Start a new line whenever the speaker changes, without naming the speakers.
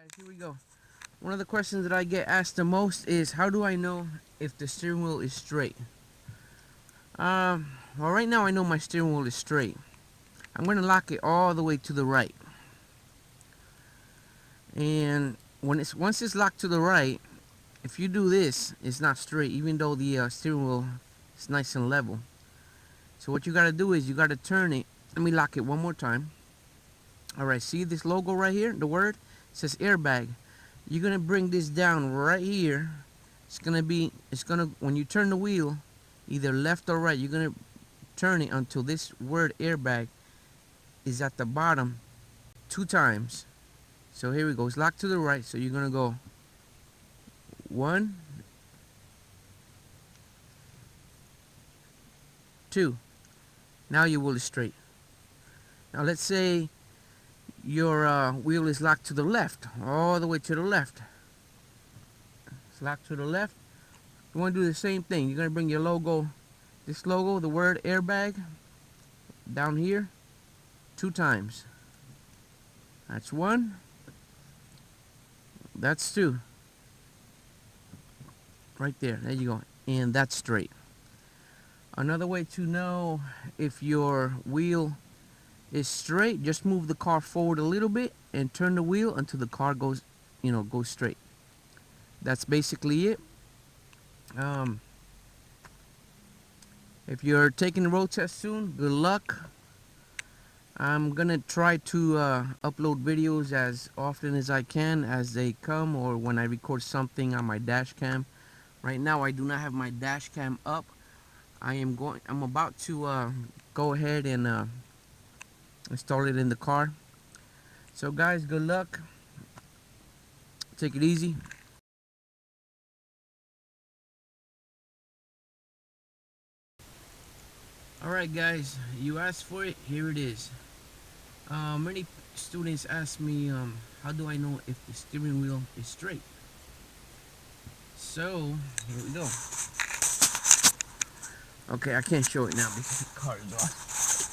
Guys, here we go. One of the questions that I get asked the most is, how do I know if the steering wheel is straight? Well, right now I know my steering wheel is straight. I'm going to lock it all the way to the right. And once it's locked to the right, if you do this, it's not straight, even though the steering wheel is nice and level. So what you got to do is you got to turn it. Let me lock it one more time. Alright, see this logo right here? The word? It says airbag. You're going to bring this down right here. When you turn the wheel, either left or right, you're going to turn it until this word airbag is at the bottom 2 times. So here we go. It's locked to the right. So you're going to go 1, 2. Now your wheel is straight. Now let's say your wheel is locked to the left, all the way to the left. It's locked to the left. You want to do the same thing. You're going to bring your logo, this logo, the word airbag, down here 2 times. That's 1. That's 2. Right there. There you go. And that's straight. Another way to know if your wheel is straight, just move the car forward a little bit and turn the wheel until the car goes straight. That's basically it. If you're taking the road test soon, good luck. I'm gonna try to upload videos as often as I can as they come, or when I record something on my dash cam. Right now I do not have my dash cam up. I'm about to go ahead and install it in the car. So guys, good luck. Take it easy. Alright guys, you asked for it, here it is. Many students ask me, how do I know if the steering wheel is straight? So, here we go. Okay, I can't show it now because the car is off.